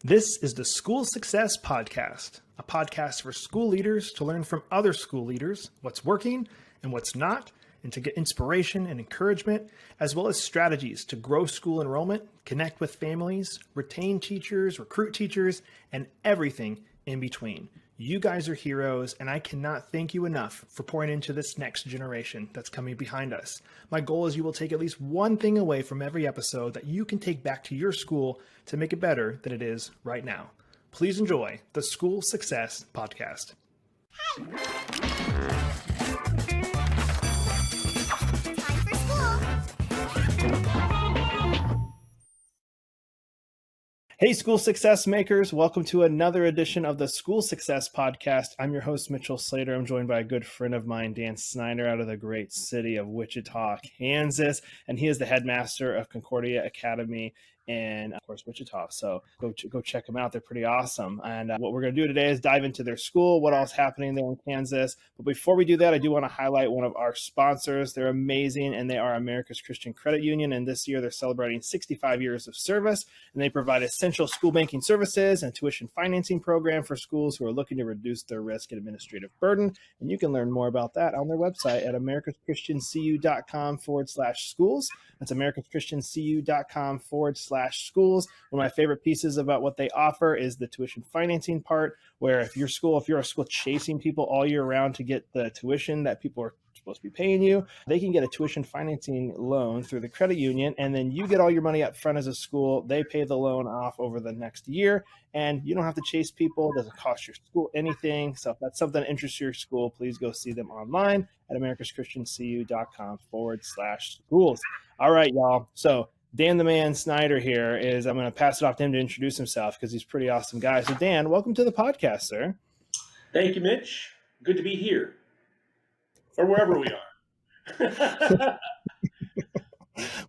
This is the School Success Podcast, a podcast for school leaders to learn from other school leaders what's working and what's not, and to get inspiration and encouragement, as well as strategies to grow school enrollment, connect with families, retain teachers, recruit teachers, and everything in between. You guys are heroes, and I cannot thank you enough for pouring into this next generation that's coming behind us. My goal is you will take at least one thing away from every episode that you can take back to your school to make it better than it is right now. Please enjoy the School Success Podcast. Hey, school success makers. Welcome to another edition of the School Success Podcast. I'm your host, Mitchell Slater. I'm joined by a good friend of mine, Dan Snyder, out of the great city of Wichita, Kansas. And he is the headmaster of Concordia Academy in, of course, Wichita. So go check them out. They're pretty awesome. And what we're going to do today is dive into their school, what all's happening there in Kansas. But before we do that, I do want to highlight one of our sponsors. They're amazing, and they are America's Christian Credit Union. And this year, they're celebrating 65 years of service, and they provide essential school banking services and tuition financing program for schools who are looking to reduce their risk and administrative burden. And you can learn more about that on their website at americaschristiancu.com/schools. That's americaschristiancu.com/schools. One of my favorite pieces about what they offer is the tuition financing part, where if you're a school chasing people all year round to get the tuition that people are supposed to be paying you, they can get a tuition financing loan through the credit union, and then you get all your money up front as a school. They pay the loan off over the next year, and you don't have to chase people. It doesn't cost your school anything. So if that's something that interests your school, please go see them online at americaschristiancu.com/schools. All right, y'all. So Dan the Man Snyder here is, I'm going to pass it off to him to introduce himself because he's a pretty awesome guy. So Dan, welcome to the podcast, sir. Thank you, Mitch. Good to be here. Or wherever we are.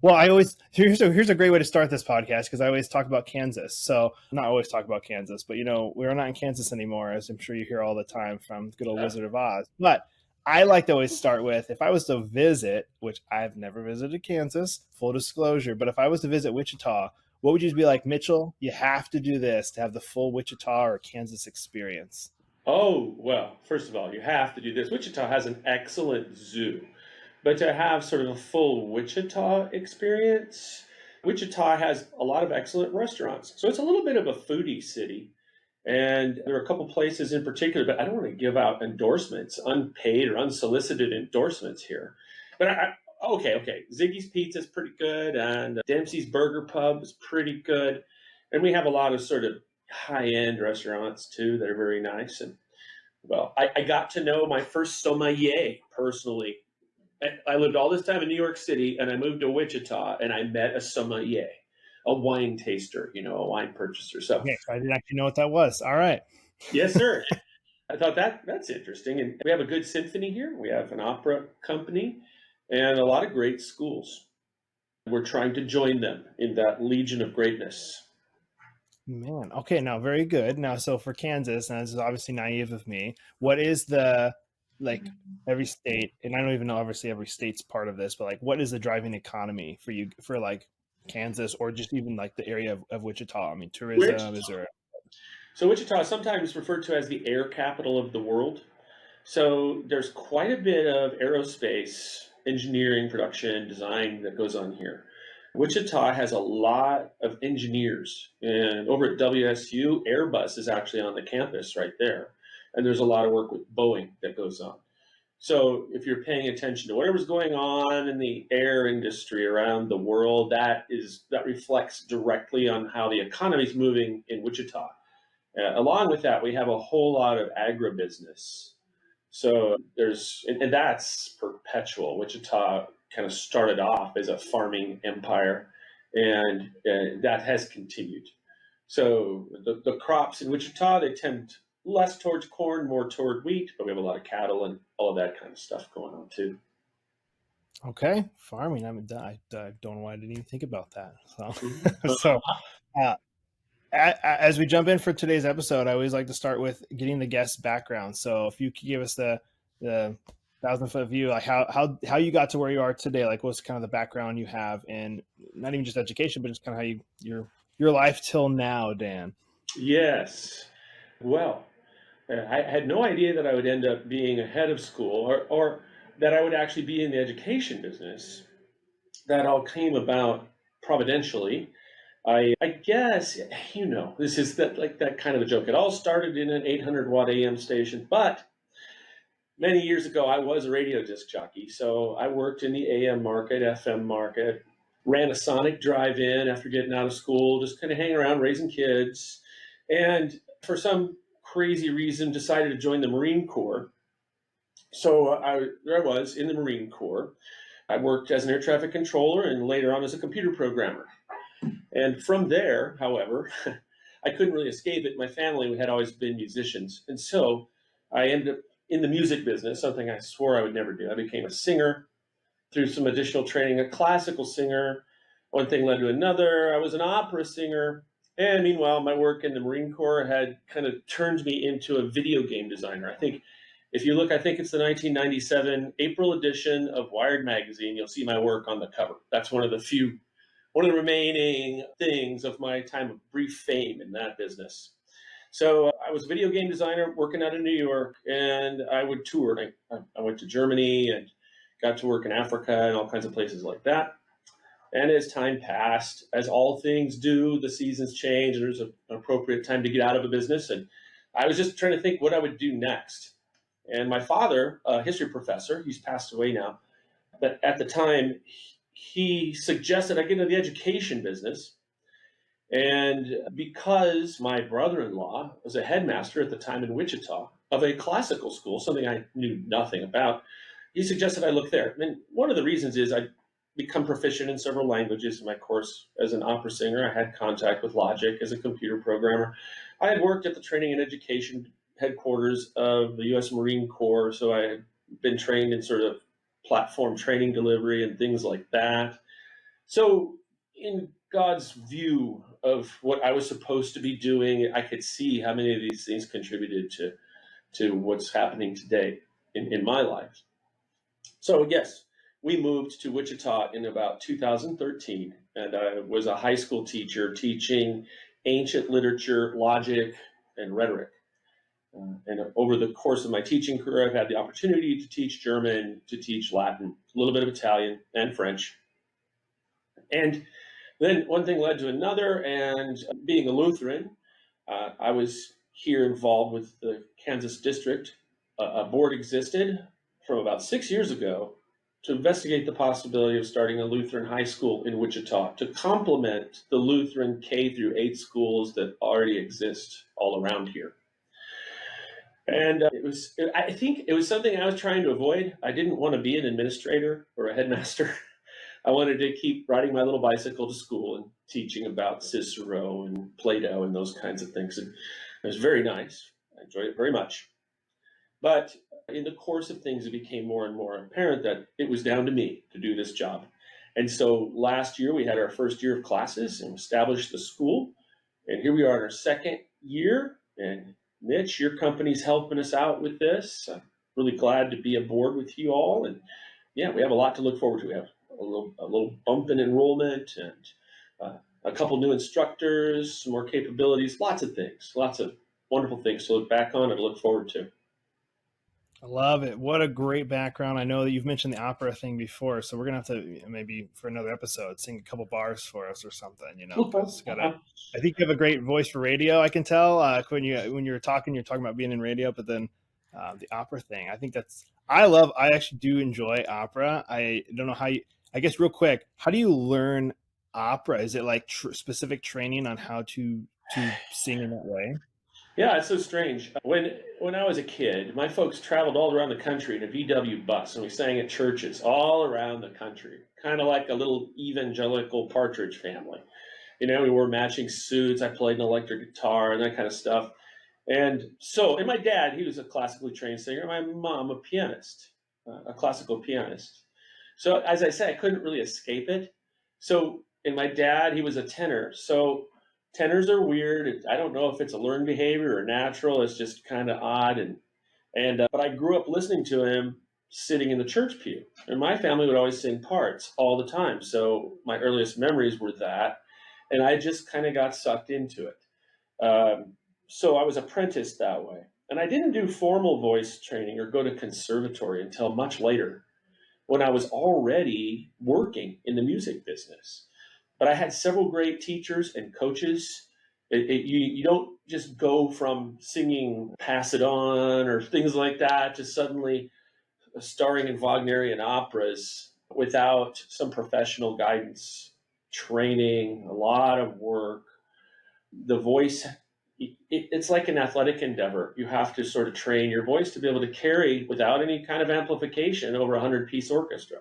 Well, here's a great way to start this podcast, because I always talk about Kansas. So not always talk about Kansas, but we're not in Kansas anymore, as I'm sure you hear all the time from good old Wizard of Oz. But I like to always start with, if I was to visit, which I've never visited Kansas, full disclosure, but if I was to visit Wichita, what would you be like, Mitchell? You have to do this to have the full Wichita or Kansas experience. Oh, well, first of all, you have to do this. Wichita has an excellent zoo, but to have sort of a full Wichita experience, Wichita has a lot of excellent restaurants. So it's a little bit of a foodie city. And there are a couple places in particular, but I don't want to give out endorsements, unpaid or unsolicited endorsements here. But okay. Ziggy's Pizza is pretty good, and Dempsey's Burger Pub is pretty good. And we have a lot of sort of high-end restaurants too that are very nice. And well, I got to know my first sommelier personally. I lived all this time in New York City, and I moved to Wichita, and I met a sommelier, a wine taster, a wine purchaser. So okay, I didn't actually know what that was. All right. Yes, sir. I thought that's interesting. And we have a good symphony here. We have an opera company and a lot of great schools. We're trying to join them in that legion of greatness. Man, okay, now very good. Now, so for Kansas, and this is obviously naive of me, what is the, every state, and I don't even know obviously every state's part of this, but what is the driving economy for you, for Kansas, or just even the area of Wichita? I mean, tourism, is there? So Wichita is sometimes referred to as the air capital of the world. So there's quite a bit of aerospace engineering, production, design that goes on here. Wichita has a lot of engineers, and over at WSU, Airbus is actually on the campus right there. And there's a lot of work with Boeing that goes on. So if you're paying attention to whatever's going on in the air industry around the world, that reflects directly on how the economy is moving in Wichita. Along with that, we have a whole lot of agribusiness. So and that's perpetual. Wichita kind of started off as a farming empire, and that has continued. So the crops in Wichita, they tend less towards corn, more toward wheat, but we have a lot of cattle and all of that kind of stuff going on too. Okay, farming. I don't know why I didn't even think about that. So, as we jump in for today's episode, I always like to start with getting the guest's background. So if you could give us the 1,000-foot view, how you got to where you are today, what's kind of the background you have in not even just education, but just kind of how your life till now, Dan. Yes. Well, I had no idea that I would end up being a head of school or that I would actually be in the education business. That all came about providentially. I guess, this is that kind of a joke. It all started in an 800 watt AM station, but many years ago I was a radio disc jockey. So I worked in the AM market, FM market, ran a Sonic drive-in after getting out of school, just kind of hanging around raising kids. And for some crazy reason decided to join the Marine Corps. So there I was in the Marine Corps. I worked as an air traffic controller and later on as a computer programmer. And from there, however, I couldn't really escape it. My family had always been musicians. And so I ended up in the music business, something I swore I would never do. I became a singer through some additional training, a classical singer. One thing led to another. I was an opera singer. And meanwhile, my work in the Marine Corps had kind of turned me into a video game designer. I think if you look, I think it's the 1997 April edition of Wired magazine, you'll see my work on the cover. That's one of the remaining things of my time of brief fame in that business. So I was a video game designer working out of New York, and I would tour. I went to Germany and got to work in Africa and all kinds of places like that. And as time passed, as all things do, the seasons change, and there's an appropriate time to get out of a business. And I was just trying to think what I would do next. And my father, a history professor, he's passed away now, but at the time, he suggested I get into the education business. And because my brother-in-law was a headmaster at the time in Wichita of a classical school, something I knew nothing about, he suggested I look there. And one of the reasons is I'd become proficient in several languages in my course as an opera singer. I had contact with Logic as a computer programmer. I had worked at the training and education headquarters of the U.S. Marine Corps, so I had been trained in sort of platform training delivery and things like that. So in God's view of what I was supposed to be doing, I could see how many of these things contributed to what's happening today in my life. So yes, we moved to Wichita in about 2013, and I was a high school teacher teaching ancient literature, logic, and rhetoric. And over the course of my teaching career, I've had the opportunity to teach German, to teach Latin, a little bit of Italian and French. And then one thing led to another, and being a Lutheran, I was here involved with the Kansas district. A board existed from about 6 years ago to investigate the possibility of starting a Lutheran high school in Wichita to complement the Lutheran K through 8 schools that already exist all around here. And I think it was something I was trying to avoid. I didn't want to be an administrator or a headmaster. I wanted to keep riding my little bicycle to school and teaching about Cicero and Plato and those kinds of things. And it was very nice. I enjoyed it very much. But in the course of things, it became more and more apparent that it was down to me to do this job. And so last year, we had our first year of classes and established the school. And here we are in our second year. And Mitch, your company's helping us out with this. I'm really glad to be aboard with you all. And yeah, we have a lot to look forward to. We have a little bump in enrollment and a couple new instructors, some more capabilities, lots of things, lots of wonderful things to look back on and look forward to. I love it. What a great background. I know that you've mentioned the opera thing before, so we're gonna have to maybe for another episode sing a couple bars for us or something, because I think you have a great voice for radio. I can tell when you're talking about being in radio, but then the opera thing, I actually do enjoy opera. I don't know how you. I guess real quick, how do you learn opera? Is it like specific training on how to sing in that way? Yeah, it's so strange. When I was a kid, my folks traveled all around the country in a VW bus, and we sang at churches all around the country, kind of like a little evangelical Partridge Family. We wore matching suits. I played an electric guitar and that kind of stuff. And my dad, he was a classically trained singer. My mom, a pianist, a classical pianist. So as I said, I couldn't really escape it. And my dad, he was a tenor. So tenors are weird. I don't know if it's a learned behavior or natural. It's just kind of odd. But I grew up listening to him sitting in the church pew. And my family would always sing parts all the time. So my earliest memories were that. And I just kind of got sucked into it. So I was apprenticed that way. And I didn't do formal voice training or go to conservatory until much later when I was already working in the music business. But I had several great teachers and coaches. You don't just go from singing Pass It On or things like that to suddenly starring in Wagnerian operas without some professional guidance, training, a lot of work. The voice, it's like an athletic endeavor. You have to sort of train your voice to be able to carry without any kind of amplification over a 100-piece orchestra.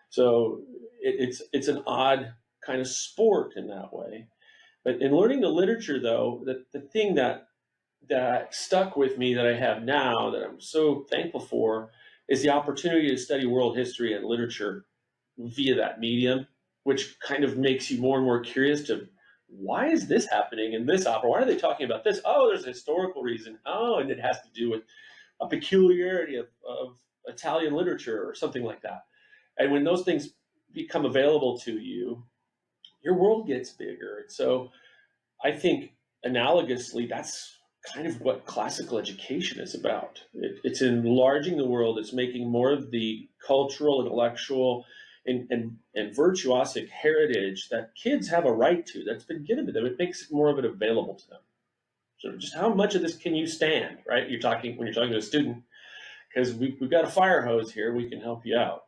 So it's an odd kind of sport in that way. But in learning the literature, though, the thing that stuck with me that I have now that I'm so thankful for is the opportunity to study world history and literature via that medium, which kind of makes you more and more curious to why is this happening in this opera? Why are they talking about this? Oh, there's a historical reason. Oh, and it has to do with a peculiarity of Italian literature or something like that. And when those things become available to you, your world gets bigger. And so I think analogously, that's kind of what classical education is about. It's enlarging the world. It's making more of the cultural, intellectual, and virtuosic heritage that kids have a right to, that's been given to them. It makes more of it available to them. So just how much of this can you stand, right? When you're talking to a student, because we've got a fire hose here, we can help you out.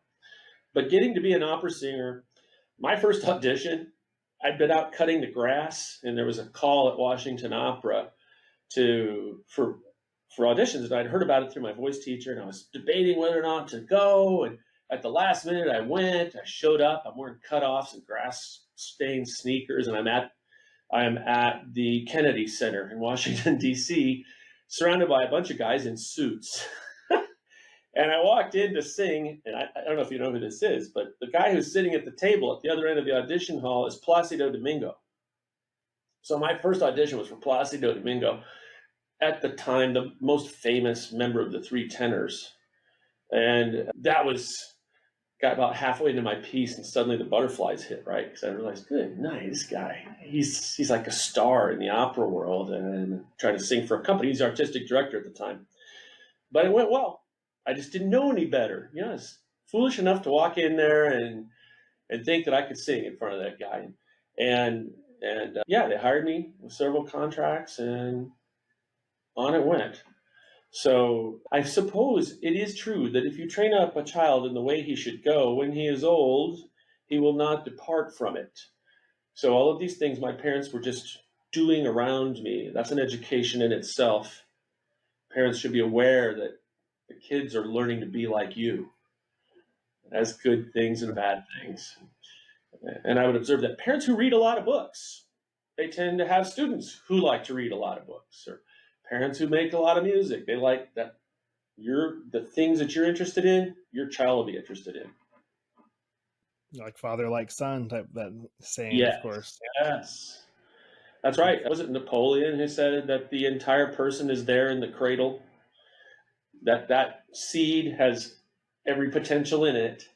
But getting to be an opera singer, my first audition, I'd been out cutting the grass, and there was a call at Washington Opera for auditions, and I'd heard about it through my voice teacher, and I was debating whether or not to go. And at the last minute, I went. I showed up. I'm wearing cutoffs and grass-stained sneakers, and I'm at the Kennedy Center in Washington D.C., surrounded by a bunch of guys in suits. And I walked in to sing, and I don't know if you know who this is, but the guy who's sitting at the table at the other end of the audition hall is Plácido Domingo. So my first audition was for Plácido Domingo, at the time the most famous member of the three tenors. And that got about halfway into my piece, and suddenly the butterflies hit, right? Because I realized, good night, this guy, he's like a star in the opera world and trying to sing for a company. He's the artistic director at the time. But it went well. I just didn't know any better. I was foolish enough to walk in there and think that I could sing in front of that guy. And yeah, they hired me with several contracts, and on it went. So I suppose it is true that if you train up a child in the way he should go, when he is old, he will not depart from it. So all of these things my parents were just doing around me, that's an education in itself. Parents should be aware that the kids are learning to be like you, as good things and bad things. And I would observe that parents who read a lot of books, they tend to have students who like to read a lot of books. Or parents who make a lot of music, they like that the things that you're interested in, your child will be interested in. Like father, like son type, that saying, Yes. of course. Yes. That's right. Was it Napoleon who said that the entire person is there in the cradle? That seed has every potential in it,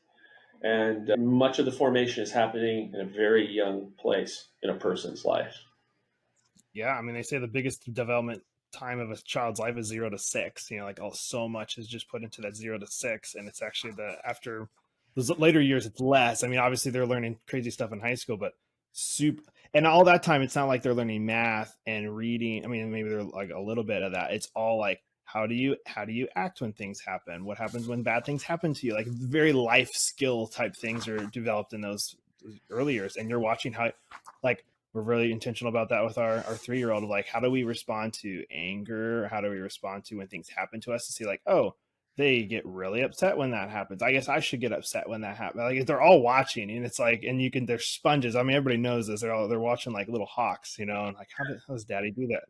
and much of the formation is happening in a very young place in a person's life. Yeah, I mean, they say the biggest development time of a child's life is 0 to 6. Like so much is just put into that 0 to 6, and it's actually after those later years, it's less. I mean, obviously they're learning crazy stuff in high school, but and all that time, it's not like they're learning math and reading. I mean, maybe they're like a little bit of that. It's all like, how do you act when things happen? What happens when bad things happen to you? Like very life skill type things are developed in those early years. And you're watching how, like, we're really intentional about that with our 3-year-old. Like, how do we respond to anger? How do we respond to when things happen to us, to see like, oh, they get really upset when that happens. I guess I should get upset when that happens. Like, they're all watching, and it's like, and they're sponges. I mean, everybody knows this. They're watching like little hawks, and like, how does daddy do that?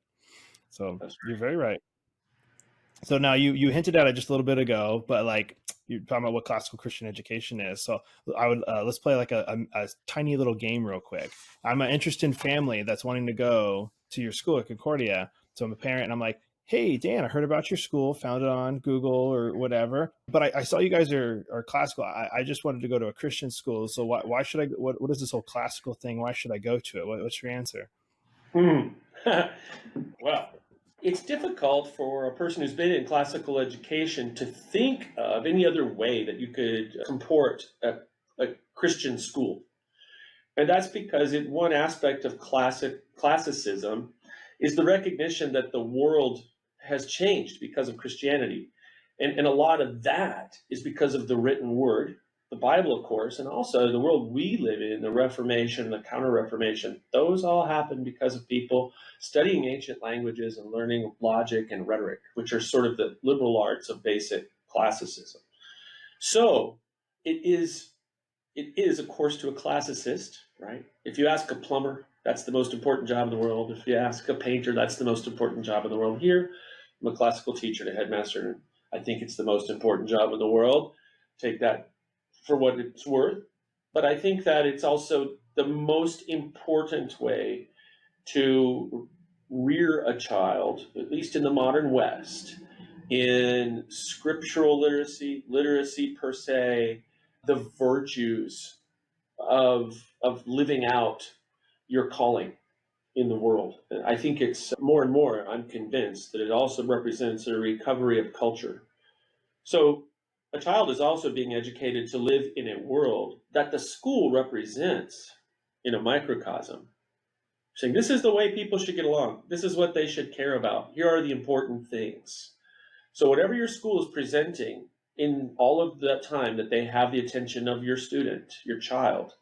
So You're very right. So now you hinted at it just a little bit ago, but like, you're talking about what classical Christian education is. So I would let's play like a tiny little game real quick. I'm an interested family that's wanting to go to your school at Concordia. So I'm a parent, and I'm like, hey, Dan, I heard about your school, found it on Google or whatever, but I saw you guys are classical. I just wanted to go to a Christian school. So why should I, what is this whole classical thing? Why should I go to it? What's your answer? Well, it's difficult for a person who's been in classical education to think of any other way that you could comport a Christian school. And that's because one aspect of classicism is the recognition that the world has changed because of Christianity. And a lot of that is because of the written word, the Bible, of course, and also the world we live in, the Reformation, the Counter-Reformation. Those all happened because of people studying ancient languages and learning logic and rhetoric, which are sort of the liberal arts of basic classicism. So it is a course to a classicist, right? If you ask a plumber, that's the most important job in the world. If you ask a painter, that's the most important job in the world. Here, I'm a classical teacher and a headmaster, and I think it's the most important job in the world. Take that for what it's worth. But I think that it's also the most important way to rear a child, at least in the modern West, in scriptural literacy per se, the virtues of living out your calling in the world. I think it's more and more, I'm convinced that it also represents a recovery of culture. So a child is also being educated to live in a world that the school represents in a microcosm, saying this is the way people should get along. This is what they should care about. Here are the important things. So whatever your school is presenting in all of the time that they have the attention of your student, your child,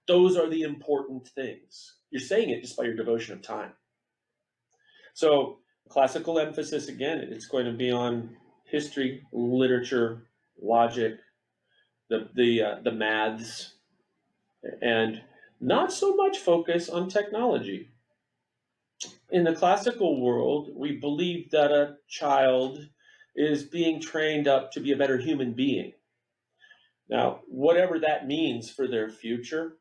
those are the important things. You're saying it just by your devotion of time. So classical emphasis, again, it's going to be on history, literature, logic, the maths, and not so much focus on technology. In the classical world, we believe that a child is being trained up to be a better human being. Now, whatever that means for their future,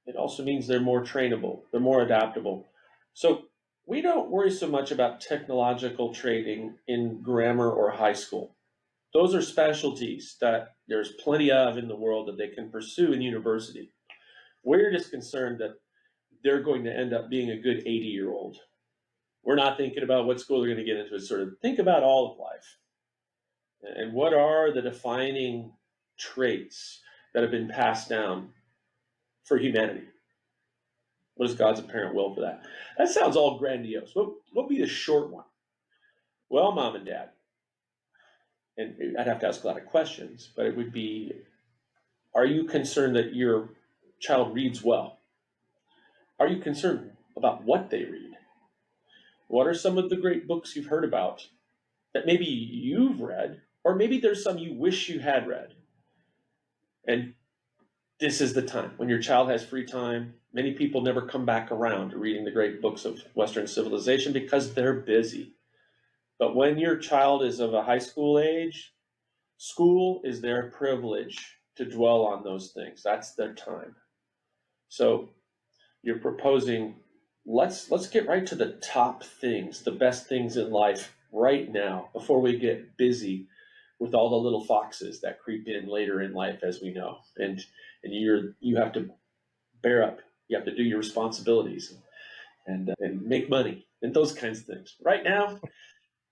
it also means they're more trainable, they're more adaptable. So we don't worry so much about technological training in grammar or high school. Those are specialties that there's plenty of in the world that they can pursue in university. We're just concerned that they're going to end up being a good 80-year-old. We're not thinking about what school they're going to get into. It's sort of think about all of life. And what are the defining traits that have been passed down for humanity? What is God's apparent will for that? That sounds all grandiose. What would be the short one? Well, mom and dad, and I'd have to ask a lot of questions, but it would be, are you concerned that your child reads well? Are you concerned about what they read? What are some of the great books you've heard about that maybe you've read, or maybe there's some you wish you had read? And this is the time when your child has free time. Many people never come back around to reading the great books of Western civilization because they're busy. But when your child is of a high school age, school is their privilege to dwell on those things. That's their time. So you're proposing, let's get right to the top things, the best things in life right now before we get busy with all the little foxes that creep in later in life, as we know. And you have to bear up. You have to do your responsibilities and make money and those kinds of things. Right now,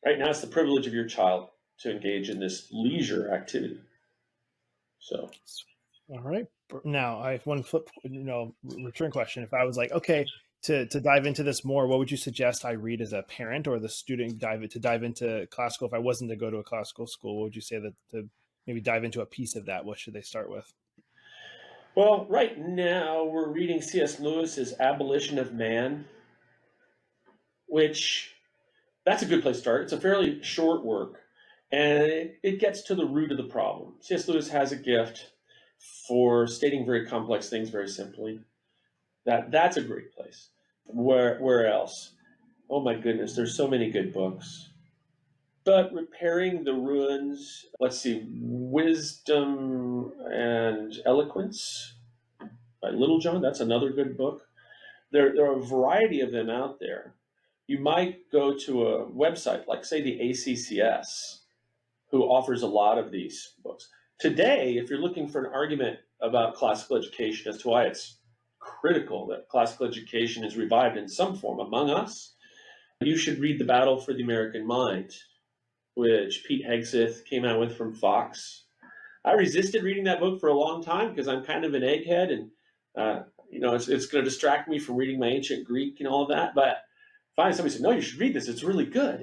it's the privilege of your child to engage in this leisure activity. So, all right. Now I have one return question. If I was like, okay, to dive into this more, what would you suggest I read as a parent or the student dive into classical? If I wasn't to go to a classical school, what would you say that to maybe dive into a piece of that? What should they start with? well, right now we're reading C.S. Lewis's Abolition of Man, which that's a good place to start. It's a fairly short work, and it gets to the root of the problem. C.S. Lewis has a gift for stating very complex things very simply. That's a great place. Where else? Oh my goodness, there's so many good books. But Repairing the Ruins, let's see, Wisdom and Eloquence by Littlejohn, that's another good book. There are a variety of them out there. You might go to a website like, say, the ACCS, who offers a lot of these books. Today, if you're looking for an argument about classical education as to why it's critical that classical education is revived in some form among us, you should read The Battle for the American Mind, which Pete Hegseth came out with from Fox. I resisted reading that book for a long time because I'm kind of an egghead, and it's going to distract me from reading my ancient Greek and all of that. But finally, somebody said, "No, you should read this. It's really good."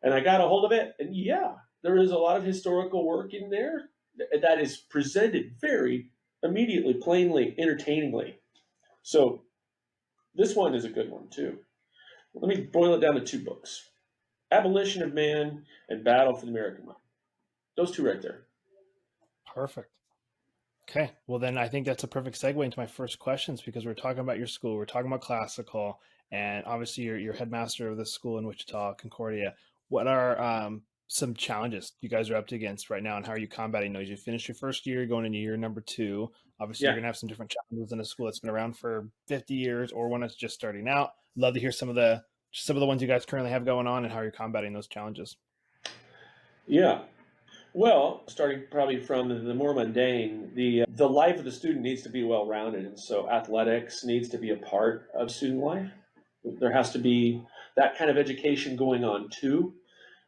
And I got a hold of it, and yeah, there is a lot of historical work in there that is presented very immediately, plainly, entertainingly. So this one is a good one too. Let me boil it down to 2 books: Abolition of Man and Battle for the American Mind. Those 2 right there. Perfect. Okay, well then I think that's a perfect segue into my first questions, because we're talking about your school, we're talking about classical, and obviously you're headmaster of the school in Wichita, Concordia. What are some challenges you guys are up against right now, and how are you combating those? You finished your first year, going into year number 2. Obviously, Yeah. you're gonna have some different challenges in a school that's been around for 50 years or one that's just starting out. Love to hear some of the ones you guys currently have going on and how you're combating those challenges. Yeah. Well, starting probably from the more mundane, the life of the student needs to be well-rounded, and so athletics needs to be a part of student life. There has to be that kind of education going on too.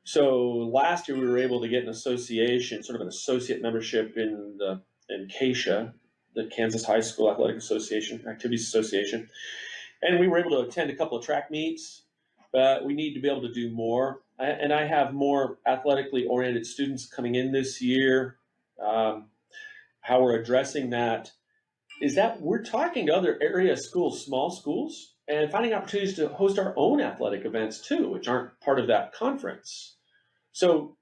So last year we were able to get an association, sort of an associate membership in KSHA, the Kansas High School Athletic Association, Activities Association, and we were able to attend a couple of track meets. But we need to be able to do more. And I have more athletically oriented students coming in this year. How we're addressing that is that we're talking to other area schools, small schools, and finding opportunities to host our own athletic events too, which aren't part of that conference. So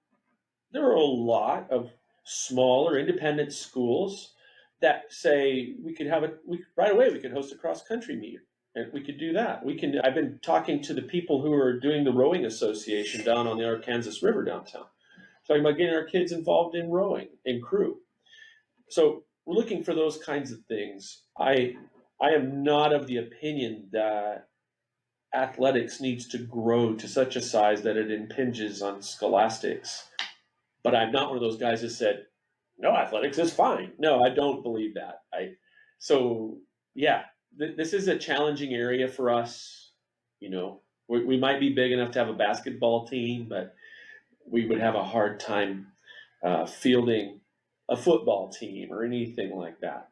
there are a lot of smaller independent schools that say we could have right away we could host a cross country meet. And we could do that. I've been talking to the people who are doing the rowing association down on the Arkansas River downtown, talking about getting our kids involved in rowing and crew. So we're looking for those kinds of things. I am not of the opinion that athletics needs to grow to such a size that it impinges on scholastics. But I'm not one of those guys that said, no, athletics is fine. No, I don't believe that. This is a challenging area for us. We might be big enough to have a basketball team, but we would have a hard time fielding a football team or anything like that.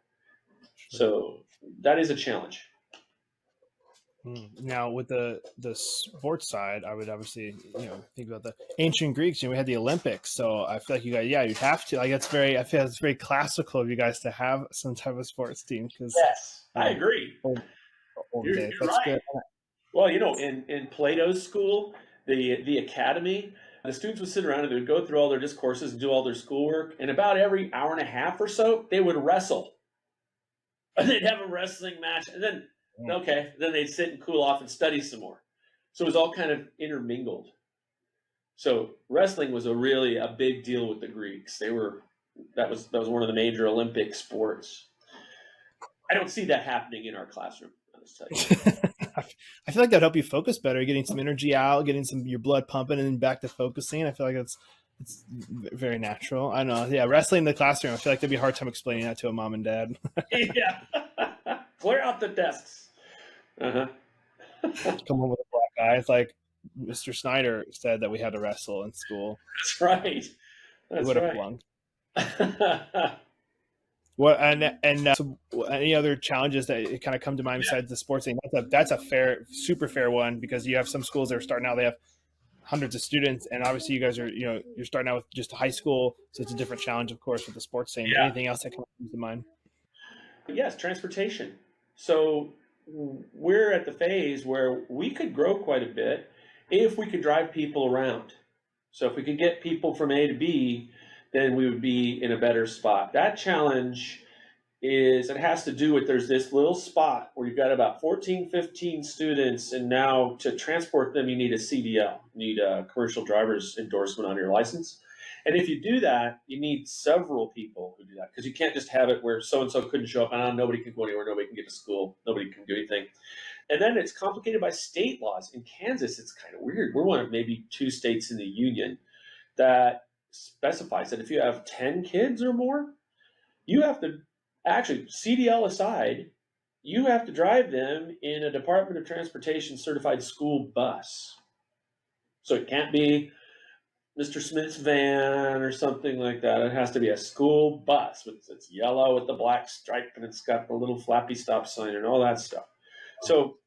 Sure. So that is a challenge. Now, with the sports side, I would obviously think about the ancient Greeks. We had the Olympics, so I feel like you guys, you'd have to. I feel it's very classical of you guys to have some type of sports team. Yes, I agree. Old You're days. That's right. good. Well, in Plato's school, the academy, the students would sit around and they would go through all their discourses and do all their schoolwork, and about every hour and a half or so, they would wrestle. And they'd have a wrestling match, and then then they'd sit and cool off and study some more. So it was all kind of intermingled. So wrestling was really a big deal with the Greeks. That was one of the major Olympic sports. I don't see that happening in our classroom. I feel like that'd help you focus better, getting some energy out, getting your blood pumping, and then back to focusing. I feel like it's very natural. I know. Yeah, wrestling in the classroom. I feel like there'd be a hard time explaining that to a mom and dad. Yeah. Clear out the desks. Come home with a black eye. It's like Mr. Snyder said that we had to wrestle in school. That's right. That's would have right. flunked. What so any other challenges that kind of come to mind besides the sports thing? That's a super fair one, because you have some schools that are starting out, they have hundreds of students, and obviously you guys are you're starting out with just a high school, so it's a different challenge, of course, with the sports thing. Yeah. Anything else that comes to mind? Yes, transportation. So we're at the phase where we could grow quite a bit if we could drive people around. So if we could get people from A to B, then we would be in a better spot. That challenge it has to do with, there's this little spot where you've got about 14, 15 students, and now to transport them, you need a CDL, you need a commercial driver's endorsement on your license. And if you do that, you need several people who do that, because you can't just have it where so-and-so couldn't show up, and nobody can go anywhere, nobody can get to school, nobody can do anything. And then it's complicated by state laws. In Kansas, it's kind of weird. We're one of maybe 2 states in the union that specifies that if you have 10 kids or more, you have to, actually, CDL aside, you have to drive them in a Department of Transportation certified school bus. So it can't be Mr. Smith's van or something like that. It has to be a school bus. It's yellow with the black stripe, and it's got the little flappy stop sign and all that stuff. So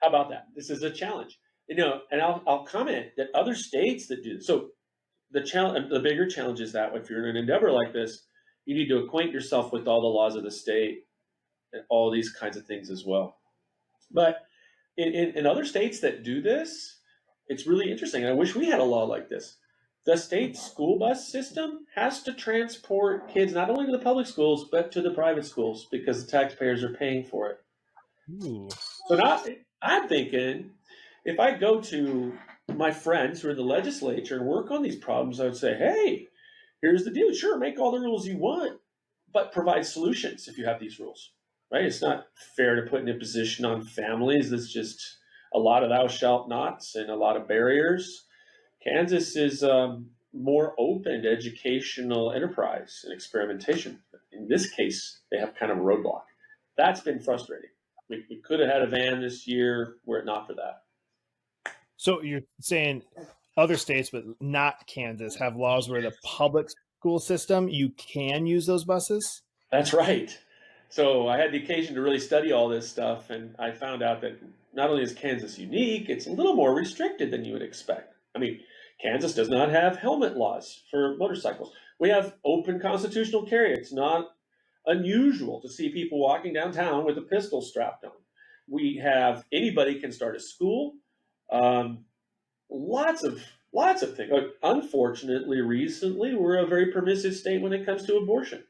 how about that? This is a challenge. And I'll comment that other states that do this. So the bigger challenge is that if you're in an endeavor like this, you need to acquaint yourself with all the laws of the state and all these kinds of things as well. But in other states that do this, it's really interesting. I wish we had a law like this. The state school bus system has to transport kids not only to the public schools, but to the private schools because the taxpayers are paying for it. Ooh. So now I'm thinking, if I go to my friends who are in the legislature and work on these problems, I would say, hey, here's the deal. Sure, make all the rules you want, but provide solutions if you have these rules, right? It's not fair to put an imposition on families. That's just a lot of thou shalt nots and a lot of barriers. Kansas is more open to educational enterprise and experimentation. In this case, they have kind of a roadblock. That's been frustrating. We could have had a van this year were it not for that. So you're saying other states, but not Kansas, have laws where the public school system, you can use those buses? That's right. So I had the occasion to really study all this stuff, and I found out that not only is Kansas unique, it's a little more restricted than you would expect. I mean, Kansas does not have helmet laws for motorcycles. We have open constitutional carry. It's not unusual to see people walking downtown with a pistol strapped on. We have anybody can start a school. Lots of things. Unfortunately, recently we're a very permissive state when it comes to abortion.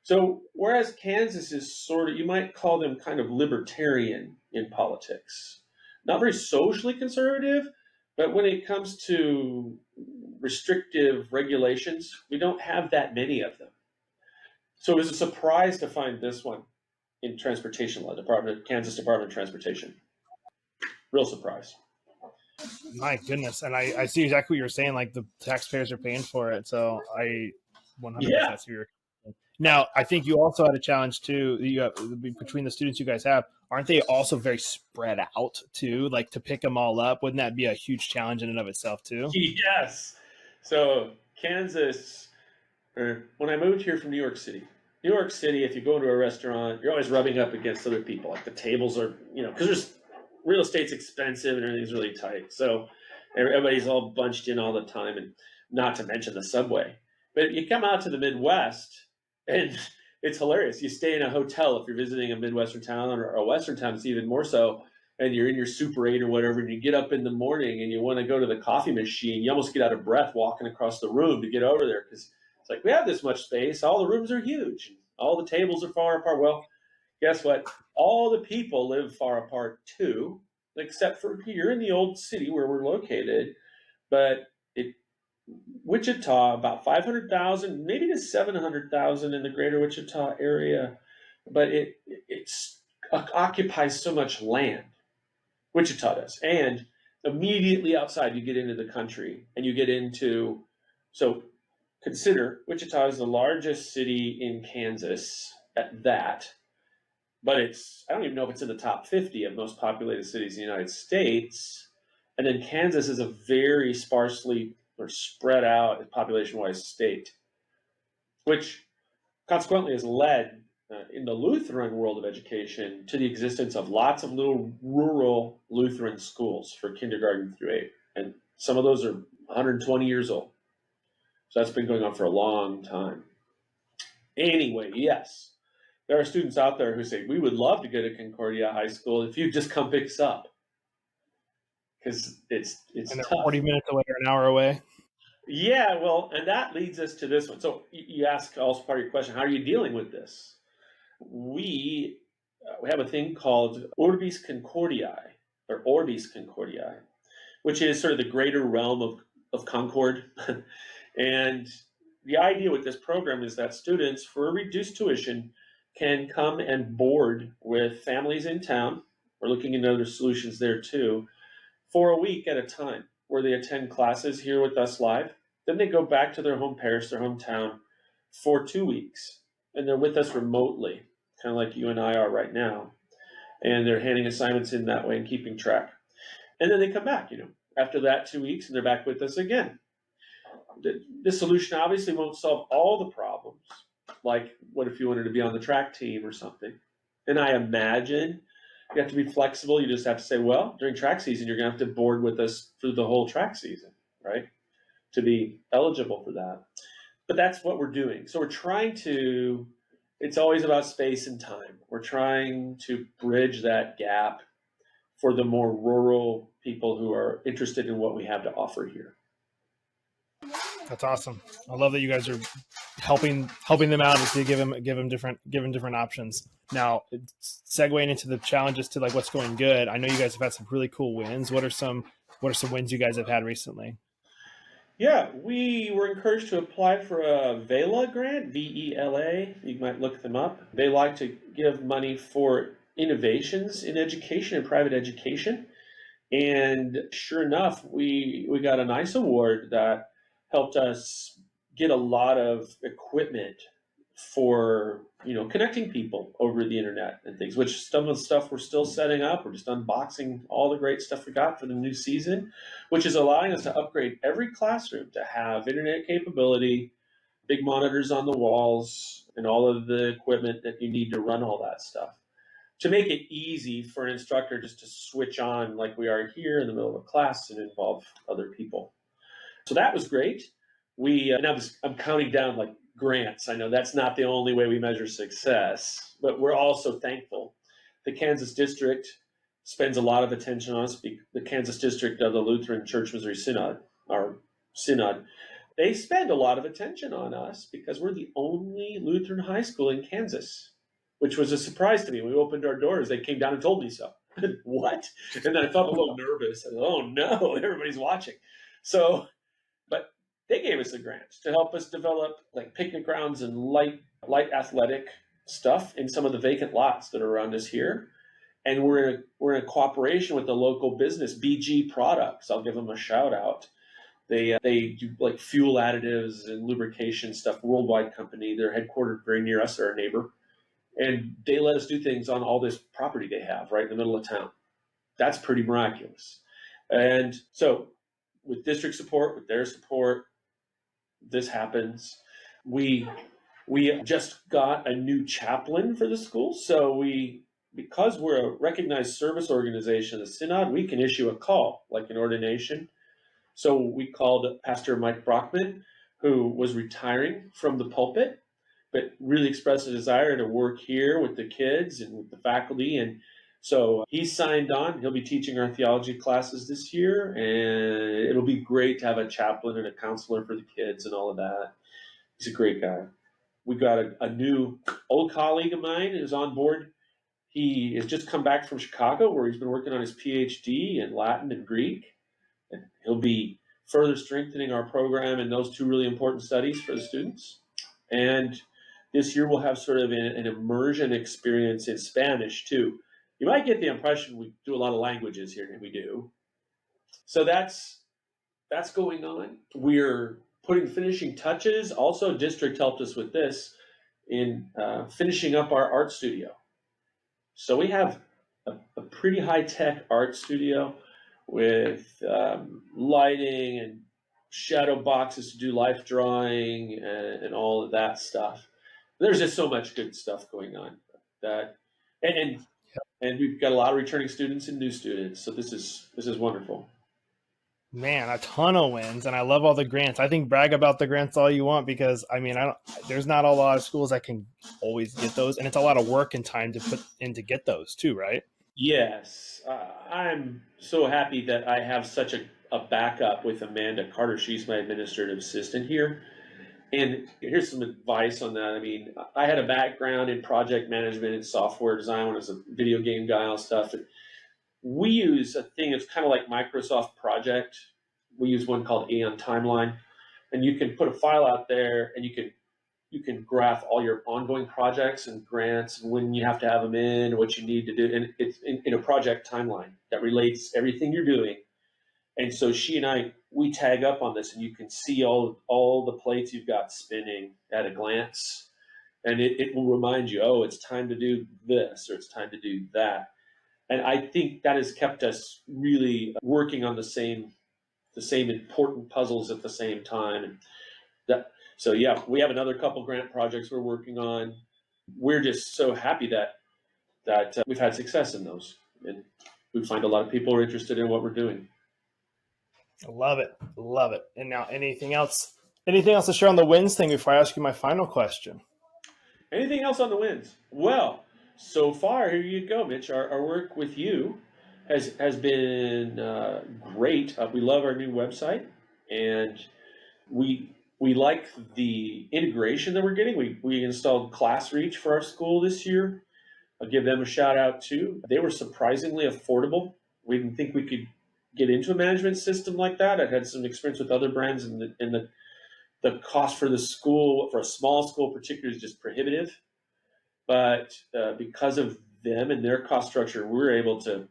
So whereas Kansas is sort of, you might call them kind of libertarian in politics, not very socially conservative, but when it comes to restrictive regulations, we don't have that many of them. So it was a surprise to find this one in transportation law, Kansas Department of Transportation. Real surprise. My goodness. And I see exactly what you're saying. Like the taxpayers are paying for it. So I 100% see your. Now, I think you also had a challenge too. You have, between the students you guys have, aren't they also very spread out too? Like to pick them all up, wouldn't that be a huge challenge in and of itself too? Yes. So Kansas, or when I moved here from New York City, if you go into a restaurant, you're always rubbing up against other people. Like the tables are, because there's real estate's expensive and everything's really tight. So everybody's all bunched in all the time, and not to mention the subway. But you come out to the Midwest, and it's hilarious. You stay in a hotel if you're visiting a Midwestern town or a Western town, it's even more so. And you're in your Super 8 or whatever, and you get up in the morning and you want to go to the coffee machine. You almost get out of breath walking across the room to get over there because it's like, we have this much space. All the rooms are huge. All the tables are far apart. Well, guess what? All the people live far apart too, except for here in the old city where we're located. But Wichita, about 500,000, maybe to 700,000 in the greater Wichita area. But it occupies so much land. Wichita does. And immediately outside, you get into the country and you get into, so consider Wichita is the largest city in Kansas at that, but I don't even know if it's in the top 50 of most populated cities in the United States. And then Kansas is a very sparsely or spread out population-wise state, which consequently has led in the Lutheran world of education to the existence of lots of little rural Lutheran schools for kindergarten through 8. And some of those are 120 years old. So that's been going on for a long time. Anyway, yes, there are students out there who say, we would love to go to Concordia High School if you'd just come pick us up. Because it's And they're tough. 40 minutes away or an hour away. Yeah, well, and that leads us to this one. So you ask also part of your question, how are you dealing with this? We have a thing called Orbis Concordiae, or Orbis Concordiae, which is sort of the greater realm of Concord. And the idea with this program is that students, for a reduced tuition, can come and board with families in town. We're looking into other solutions there too, for a week at a time, where they attend classes here with us live. Then they go back to their home parish, their hometown, for 2 weeks. And they're with us remotely, kind of like you and I are right now. And they're handing assignments in that way and keeping track. And then they come back, after that 2 weeks, and they're back with us again. The solution obviously won't solve all the problems. Like, what if you wanted to be on the track team or something? And I imagine you have to be flexible. You just have to say, well, during track season, you're going to have to board with us through the whole track season, right? To be eligible for that. But that's what we're doing. So we're trying to, it's always about space and time. We're trying to bridge that gap for the more rural people who are interested in what we have to offer here. That's awesome. I love that you guys are helping them out to give them different options. Now, segueing into the challenges to like what's going good. I know you guys have had some really cool wins. What are some wins you guys have had recently? Yeah, we were encouraged to apply for a VELA grant, VELA. You might look them up. They like to give money for innovations in education and private education. And sure enough, we got a nice award that helped us get a lot of equipment for connecting people over the internet and things, which some of the stuff we're still setting up. We're just unboxing all the great stuff we got for the new season, which is allowing us to upgrade every classroom to have internet capability, big monitors on the walls, and all of the equipment that you need to run all that stuff, to make it easy for an instructor just to switch on like we are here in the middle of a class and involve other people. So that was great. I'm counting down like grants. I know that's not the only way we measure success, but we're also thankful. The Kansas district spends a lot of attention on us. The Kansas district of the Lutheran Church Missouri Synod, our synod, they spend a lot of attention on us because we're the only Lutheran high school in Kansas, which was a surprise to me. When we opened our doors, they came down and told me so. What? And then I felt a little nervous. I said, oh no, everybody's watching. But they gave us a grant to help us develop like picnic grounds and light athletic stuff in some of the vacant lots that are around us here. And we're in a cooperation with the local business, BG Products. I'll give them a shout out. They do like fuel additives and lubrication stuff, worldwide company. They're headquartered very near us, they're our neighbor. And they let us do things on all this property they have right in the middle of town. That's pretty miraculous. And so with district support, with their support, this happens. We just got a new chaplain for the school. So because we're a recognized service organization, the synod, we can issue a call, like an ordination. So we called Pastor Mike Brockman, who was retiring from the pulpit, but really expressed a desire to work here with the kids and with the faculty. And so he signed on. He'll be teaching our theology classes this year, and it'll be great to have a chaplain and a counselor for the kids and all of that. He's a great guy. We got a new old colleague of mine who's on board. He has just come back from Chicago, where he's been working on his PhD in Latin and Greek, and he'll be further strengthening our program in those two really important studies for the students. And this year we'll have sort of an immersion experience in Spanish too. You might get the impression we do a lot of languages here, and we do. So that's going on. We're putting finishing touches. Also, district helped us with this in finishing up our art studio. So we have a pretty high-tech art studio with lighting and shadow boxes to do life drawing and all of that stuff. There's just so much good stuff going on and we've got a lot of returning students and new students. So this is wonderful. Man, a ton of wins, and I love all the grants. I think brag about the grants all you want, because I mean, there's not a lot of schools that can always get those, and it's a lot of work and time to put in to get those too, right? Yes, I'm so happy that I have such a backup with Amanda Carter. She's my administrative assistant here. And here's some advice on that. I mean, I had a background in project management and software design when I was a video game guy and stuff. We use a thing that's kind of like Microsoft Project. We use one called Aeon Timeline, and you can put a file out there, and you can graph all your ongoing projects and grants, and when you have to have them in, what you need to do, and it's in a project timeline that relates everything you're doing. And so she and we tag up on this, and you can see all the plates you've got spinning at a glance, and it will remind you, oh, it's time to do this, or it's time to do that. And I think that has kept us really working on the same the same important puzzles at the same time. And so yeah, we have another couple grant projects we're working on. We're just so happy that we've had success in those, and we find a lot of people are interested in what we're doing. I love it. Love it. And now anything else to share on the wins thing before I ask you my final question? Anything else on the wins? Well, so far, here you go, Mitch. Our work with you has been great. We love our new website, and we like the integration that we're getting. We installed ClassReach for our school this year. I'll give them a shout out too. They were surprisingly affordable. We didn't think we could get into a management system like that. I've had some experience with other brands, and the cost for the school, for a small school particularly, is just prohibitive. But because of them and their cost structure, we're able to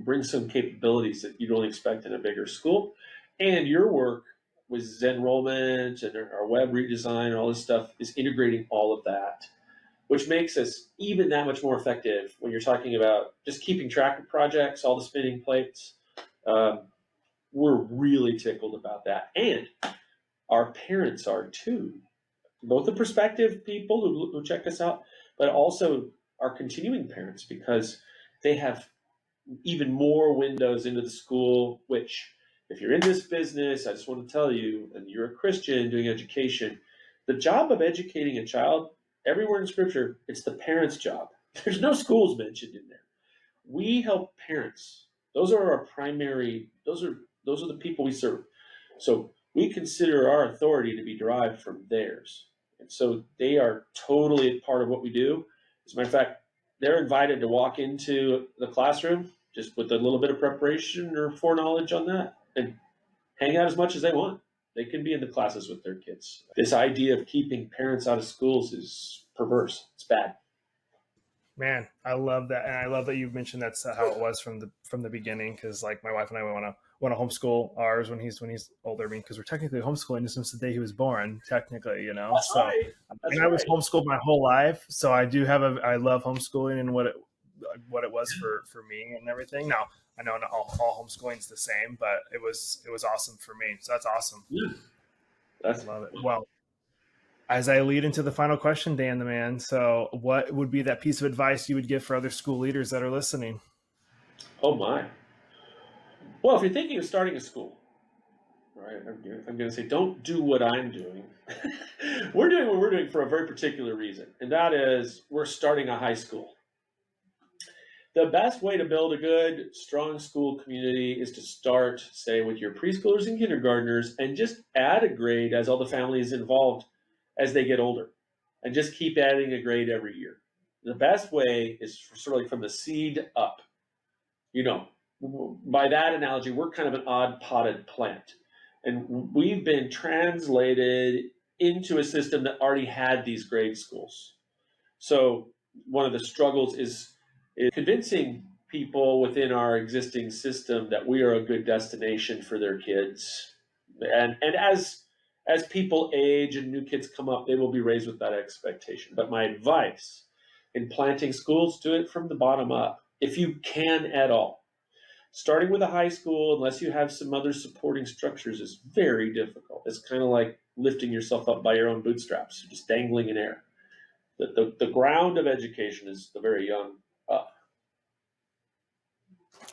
bring some capabilities that you'd only expect in a bigger school. And your work with Zenrollment and our web redesign and all this stuff is integrating all of that, which makes us even that much more effective when you're talking about just keeping track of projects, all the spinning plates. We're really tickled about that. And our parents are too. Both the prospective people who check us out, but also our continuing parents, because they have even more windows into the school, which if you're in this business, I just want to tell you, and you're a Christian doing education, the job of educating a child, everywhere in Scripture, it's the parent's job. There's no schools mentioned in there. We help parents. Those are our primary, those are the people we serve. So we consider our authority to be derived from theirs. And so they are totally part of what we do. As a matter of fact, they're invited to walk into the classroom just with a little bit of preparation or foreknowledge on that and hang out as much as they want. They can be in the classes with their kids. This idea of keeping parents out of schools is perverse. It's bad. Man, I love that, and I love that you mentioned that's how it was from the beginning. Because like my wife and I want to homeschool ours when he's older. I mean, because we're technically homeschooling him since the day he was born, technically, you know. That's So, right. That's I was right. homeschooled my whole life, so I do have I love homeschooling and what it was for me and everything. Now I know not all homeschooling is the same, but it was awesome for me. So that's awesome. Yeah, I love it. Well, as I lead into the final question, Dan the man, so what would be that piece of advice you would give for other school leaders that are listening? oh my. Well, if you're thinking of starting a school, right, I'm going to say don't do what I'm doing. We're doing what we're doing for a very particular reason, and that is we're starting a high school. The best way to build a good, strong school community is to start, say, with your preschoolers and kindergartners and just add a grade as all the families involved as they get older, and just keep adding a grade every year. The best way is sort of like from the seed up. You know, by that analogy, we're kind of an odd potted plant. And we've been translated into a system that already had these grade schools. So one of the struggles is convincing people within our existing system that we are a good destination for their kids. And as people age and new kids come up, they will be raised with that expectation. But my advice in planting schools, do it from the bottom up, if you can at all. Starting with a high school, unless you have some other supporting structures, is very difficult. It's kind of like lifting yourself up by your own bootstraps, just dangling in air. The ground of education is the very young up.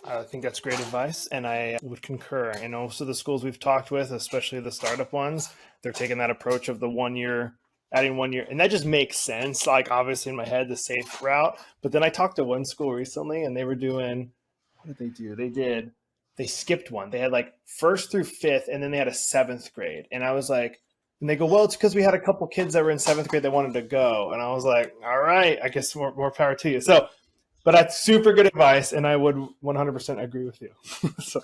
I think that's great advice, and I would concur. And also the schools we've talked with, especially the startup ones, they're taking that approach of the 1 year, adding 1 year, and that just makes sense. Like obviously in my head, the safe route. But then I talked to one school recently, and they were doing, what did they do? They skipped one. They had like first through fifth, and then they had a seventh grade. And I was like, and they go, well, it's because we had a couple kids that were in seventh grade that wanted to go. And I was like, all right, I guess more power to you. So, but that's super good advice, and I would 100% agree with you. So,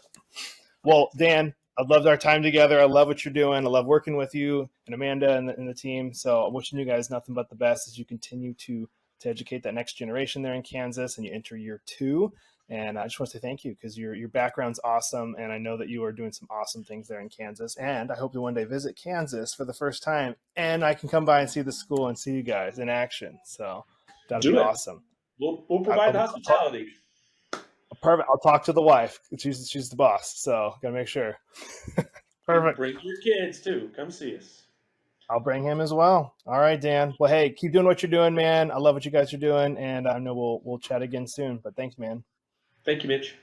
well, Dan, I loved our time together. I love what you're doing. I love working with you and Amanda and the team. So I'm wishing you guys nothing but the best as you continue to educate that next generation there in Kansas and you enter year 2. And I just want to say thank you because your background's awesome, and I know that you are doing some awesome things there in Kansas. And I hope to one day visit Kansas for the first time, and I can come by and see the school and see you guys in action. So that'll be Do it. awesome. We'll provide the hospitality. I'll Perfect. I'll talk to the wife. She's the boss, so gotta make sure. And Perfect. bring your kids too. Come see us. I'll bring him as well. All right, Dan. Well, hey, keep doing what you're doing, man. I love what you guys are doing, and I know we'll chat again soon. But thanks, man. Thank you, Mitch.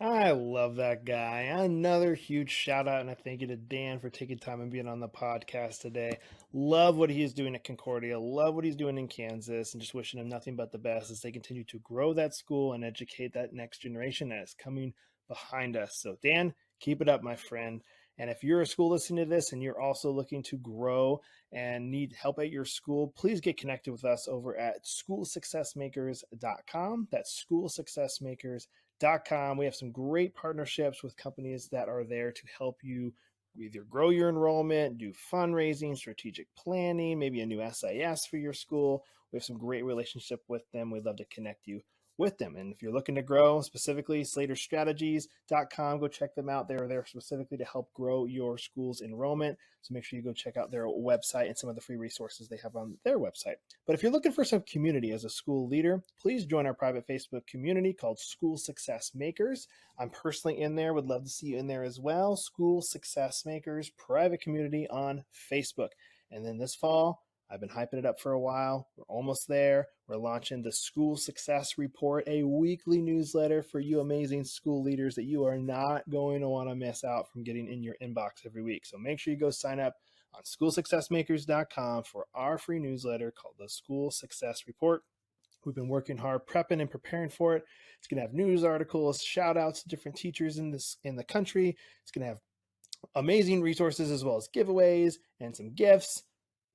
I love that guy. Another huge shout out and a thank you to Dan for taking time and being on the podcast today. Love what he's doing at Concordia. Love what he's doing in Kansas, and just wishing him nothing but the best as they continue to grow that school and educate that next generation that is coming behind us. So, Dan, keep it up, my friend. And if you're a school listening to this and you're also looking to grow and need help at your school, please get connected with us over at schoolsuccessmakers.com. That's schoolsuccessmakers.com. We have some great partnerships with companies that are there to help you either grow your enrollment, do fundraising, strategic planning, maybe a new SIS for your school. We have some great relationship with them. We'd love to connect you with them. And if you're looking to grow, specifically slaterstrategies.com, go check them out. They're there specifically to help grow your school's enrollment. So make sure you go check out their website and some of the free resources they have on their website. But if you're looking for some community as a school leader, please join our private Facebook community called School Success Makers. I'm personally in there. Would love to see you in there as well. School Success Makers private community on Facebook. And then this fall, I've been hyping it up for a while. We're almost there. We're launching the School Success Report, a weekly newsletter for you amazing school leaders that you are not going to want to miss out from getting in your inbox every week. So make sure you go sign up on schoolsuccessmakers.com for our free newsletter called the School Success Report. We've been working hard prepping and preparing for it. It's going to have news articles, shout outs to different teachers in the country. It's going to have amazing resources as well as giveaways and some gifts.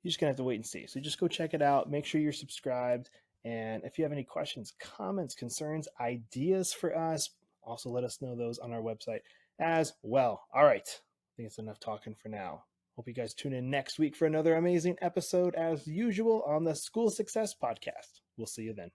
You're just going to have to wait and see. So just go check it out. Make sure you're subscribed. And if you have any questions, comments, concerns, ideas for us, also let us know those on our website as well. All right. I think it's enough talking for now. Hope you guys tune in next week for another amazing episode as usual on the School Success Podcast. We'll see you then.